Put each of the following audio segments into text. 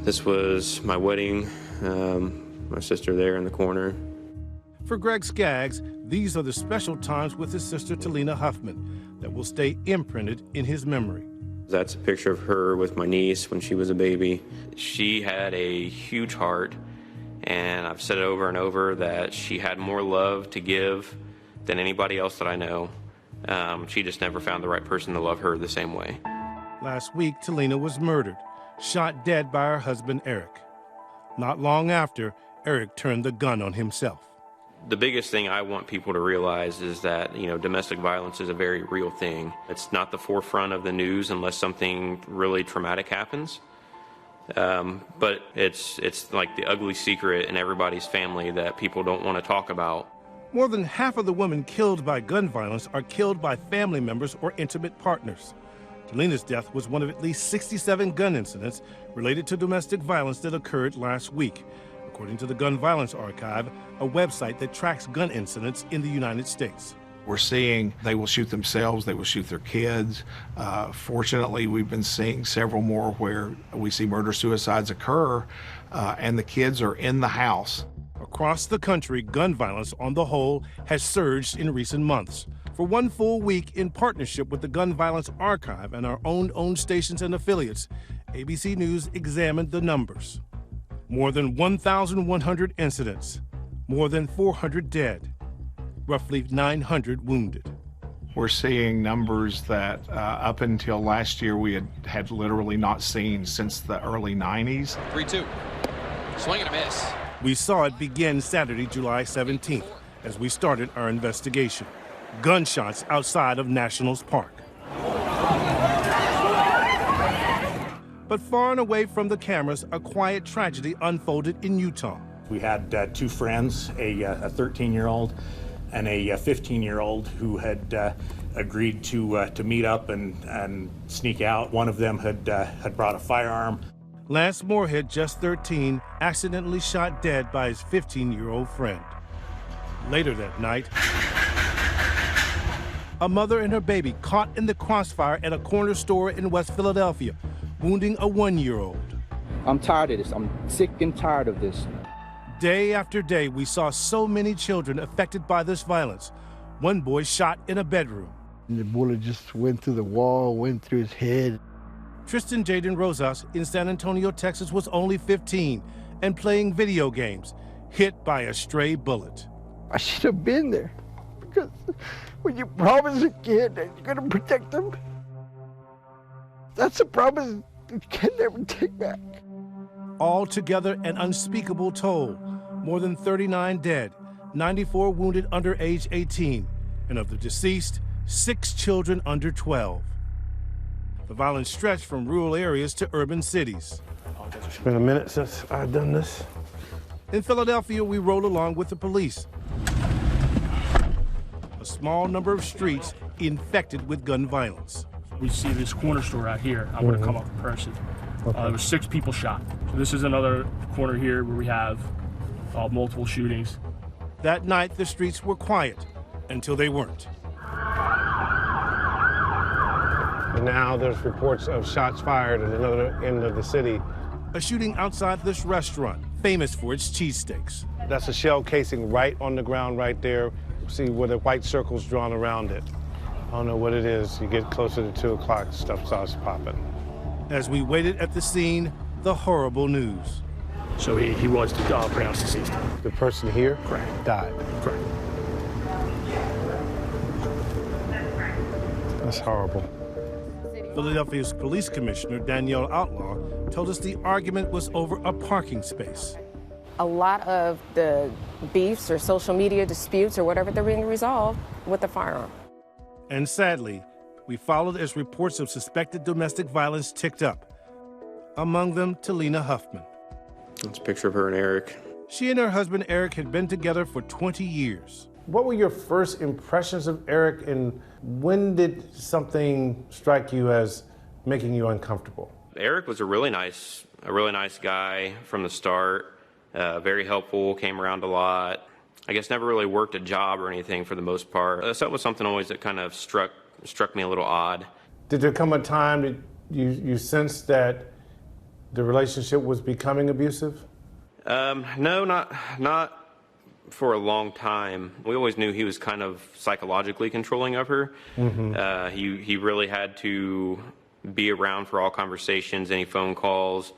This was my wedding, my sister there in the corner. For Greg Skaggs, these are the special times with his sister Telina Huffman that will stay imprinted in his memory. That's a picture of her with my niece when she was a baby. She had a huge heart, and I've said it over and over that she had more love to give than anybody else that I know. She just never found the right person to love her the same way. Last week, Telina was murdered, shot dead by her husband, Eric. Not long after, Eric turned the gun on himself. The biggest thing I want people to realize is that, domestic violence is a very real thing. It's not the forefront of the news unless something really traumatic happens. But it's like the ugly secret in everybody's family that people don't want to talk about. More than half of the women killed by gun violence are killed by family members or intimate partners. Telina's death was one of at least 67 gun incidents related to domestic violence that occurred last week, according to the Gun Violence Archive, a website that tracks gun incidents in the United States. We're seeing they will shoot themselves, they will shoot their kids. Fortunately, we've been seeing several more where we see murder-suicides occur, and the kids are in the house. Across the country, gun violence on the whole has surged in recent months. For one full week, in partnership with the Gun Violence Archive and our owned stations and affiliates, ABC News examined the numbers. More than 1,100 incidents, more than 400 dead, roughly 900 wounded. We're seeing numbers that up until last year we had literally not seen since the early 90s. 3-2, swing and a miss. We saw it begin Saturday, July 17th, as we started our investigation. Gunshots outside of Nationals Park. But far and away from the cameras, a quiet tragedy unfolded in Utah. We had two friends, a 13-year-old and a 15-year-old, who had agreed to meet up and sneak out. One of them had brought a firearm. Lance Moorhead, just 13, accidentally shot dead by his 15-year-old friend. Later that night, a mother and her baby caught in the crossfire at a corner store in West Philadelphia, wounding a 1-year-old. I'm tired of this. I'm sick and tired of this. Day after day, we saw so many children affected by this violence. One boy shot in a bedroom. And the bullet just went through the wall, went through his head. Tristan Jaden Rosas in San Antonio, Texas, was only 15 and playing video games, hit by a stray bullet. I should have been there, because when you promise a kid that you're gonna protect them, that's a promise you can never take back. Altogether, an unspeakable toll. More than 39 dead, 94 wounded under age 18, and of the deceased, 6 children under 12. The violence stretched from rural areas to urban cities. It's been a minute since I've done this. In Philadelphia, we roll along with the police. A small number of streets infected with gun violence. We see this corner store out here. I would have come up in person. There were 6 people shot. So this is another corner here where we have multiple shootings. That night, the streets were quiet until they weren't. And now there's reports of shots fired at another end of the city. A shooting outside this restaurant, famous for its cheesesteaks. That's a shell casing right on the ground right there. See where the white circle's drawn around it. I don't know what it is. You get closer to 2 o'clock, stuff starts popping. As we waited at the scene, the horrible news. So he was pronounced deceased. The person here died. Correct. That's horrible. Philadelphia's police commissioner, Danielle Outlaw, told us the argument was over a parking space. A lot of the beefs or social media disputes or whatever, they're being resolved with a firearm. And sadly, we followed as reports of suspected domestic violence ticked up. Among them, Telina Huffman. That's a picture of her and Eric. She and her husband, Eric, had been together for 20 years. What were your first impressions of Eric, and when did something strike you as making you uncomfortable? Eric was a really nice guy from the start. Very helpful, came around a lot. I guess never really worked a job or anything for the most part. So that was something always that kind of struck me a little odd. Did there come a time that you sensed that The relationship was becoming abusive? No, not for a long time. We always knew he was kind of psychologically controlling of her. He really had to be around for all conversations, any phone calls.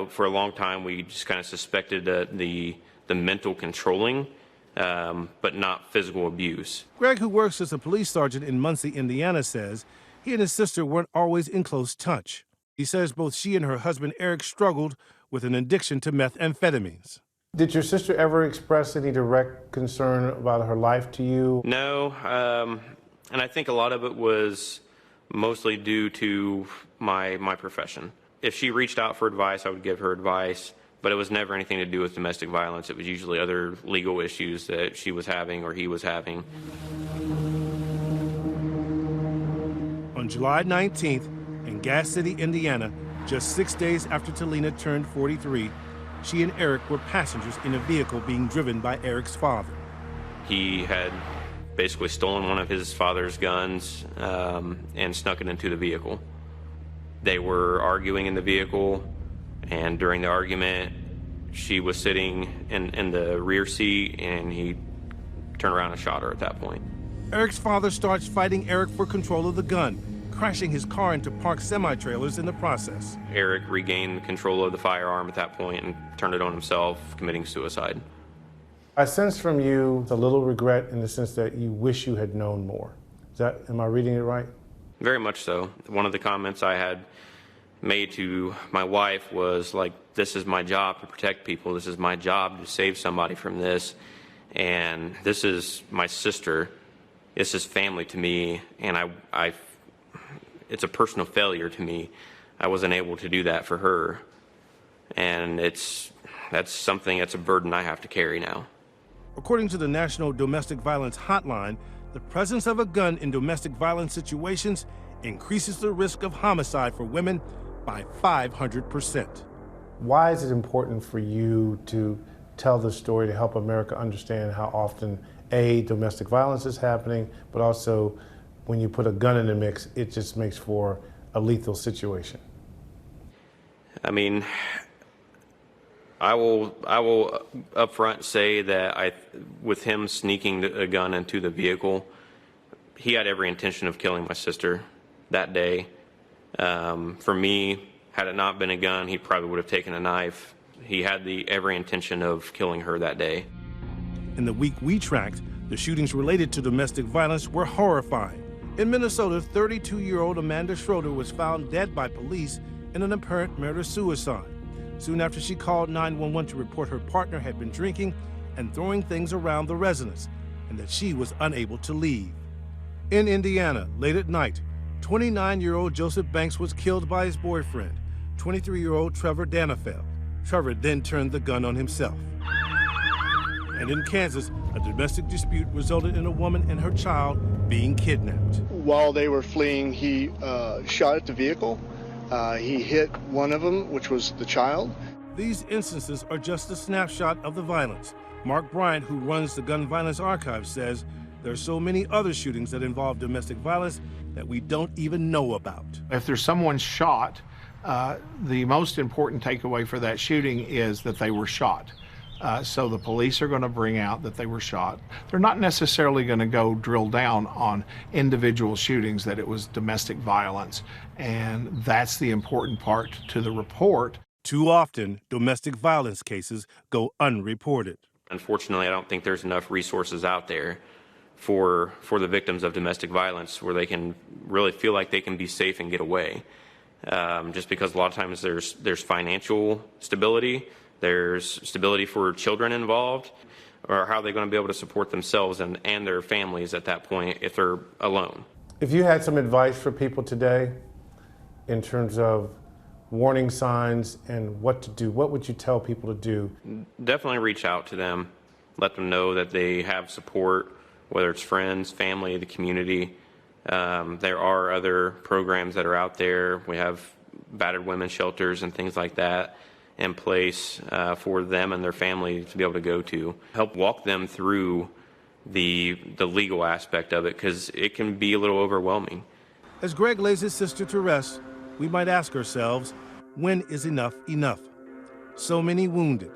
For a long time, we just kind of suspected the mental controlling, but not physical abuse. Greg, who works as a police sergeant in Muncie, Indiana, says he and his sister weren't always in close touch. He says both she and her husband Eric struggled with an addiction to methamphetamines. Did your sister ever express any direct concern about her life to you? No, and I think a lot of it was mostly due to my profession. If she reached out for advice, I would give her advice, but it was never anything to do with domestic violence. It was usually other legal issues that she was having or he was having. On July 19th, in Gas City, Indiana, just 6 days after Telina turned 43, she and Eric were passengers in a vehicle being driven by Eric's father. He had basically stolen one of his father's guns and snuck it into the vehicle. They were arguing in the vehicle, and during the argument, she was sitting in the rear seat, and he turned around and shot her at that point. Eric's father starts fighting Eric for control of the gun, crashing his car into parked semi-trailers in the process. Eric regained control of the firearm at that point and turned it on himself, committing suicide. I sense from you a little regret in the sense that you wish you had known more. Am I reading it right? Very much so. One of the comments I had made to my wife was like, this is my job to protect people. This is my job to save somebody from this. And this is my sister. This is family to me. And it's a personal failure to me. I wasn't able to do that for her. And that's a burden I have to carry now. According to the National Domestic Violence Hotline, the presence of a gun in domestic violence situations increases the risk of homicide for women by 500%. Why is it important for you to tell this story to help America understand how often, A, domestic violence is happening, but also when you put a gun in the mix, it just makes for a lethal situation? I mean, I will upfront say that with him sneaking a gun into the vehicle, he had every intention of killing my sister that day. For me, had it not been a gun, he probably would have taken a knife. He had every intention of killing her that day. In the week we tracked, the shootings related to domestic violence were horrifying. In Minnesota, 32-year-old Amanda Schroeder was found dead by police in an apparent murder-suicide. Soon after she called 911 to report her partner had been drinking and throwing things around the residence, and that she was unable to leave. In Indiana, late at night, 29-year-old Joseph Banks was killed by his boyfriend, 23-year-old Trevor Danafel. Trevor then turned the gun on himself. And in Kansas, a domestic dispute resulted in a woman and her child being kidnapped. While they were fleeing, he shot at the vehicle. He hit one of them, which was the child. These instances are just a snapshot of the violence. Mark Bryant, who runs the Gun Violence Archive, says there are so many other shootings that involve domestic violence that we don't even know about. If there's someone shot, the most important takeaway for that shooting is that they were shot. So the police are going to bring out that they were shot. They're not necessarily going to go drill down on individual shootings, that it was domestic violence. And that's the important part to the report. Too often, domestic violence cases go unreported. Unfortunately, I don't think there's enough resources out there for the victims of domestic violence where they can really feel like they can be safe and get away. Just because a lot of times there's financial stability, there's stability for children involved, or how are they going to be able to support themselves and their families at that point if they're alone. If you had some advice for people today in terms of warning signs and what to do, what would you tell people to do? Definitely reach out to them. Let them know that they have support, whether it's friends, family, the community. There are other programs that are out there. We have battered women's shelters and things like that in place for them and their family to be able to go to. Help walk them through the legal aspect of it, because it can be a little overwhelming. As Greg lays his sister to rest, we might ask ourselves, When is enough enough? So many wounded,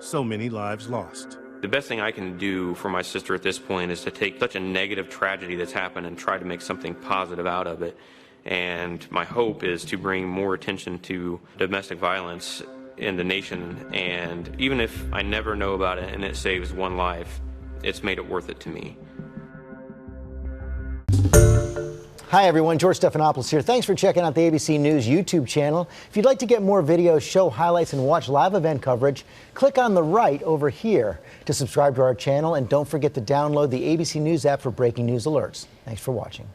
so many lives lost. The best thing I can do for my sister at this point is to take such a negative tragedy that's happened and try to make something positive out of it. And my hope is to bring more attention to domestic violence in the nation. And even if I never know about it and it saves one life, it's made it worth it to me. Hi everyone, George Stephanopoulos here. Thanks for checking out the ABC News YouTube channel. If you'd like to get more videos, show highlights, and watch live event coverage, click on the right over here to subscribe to our channel, and don't forget to download the ABC News app for breaking news alerts. Thanks for watching.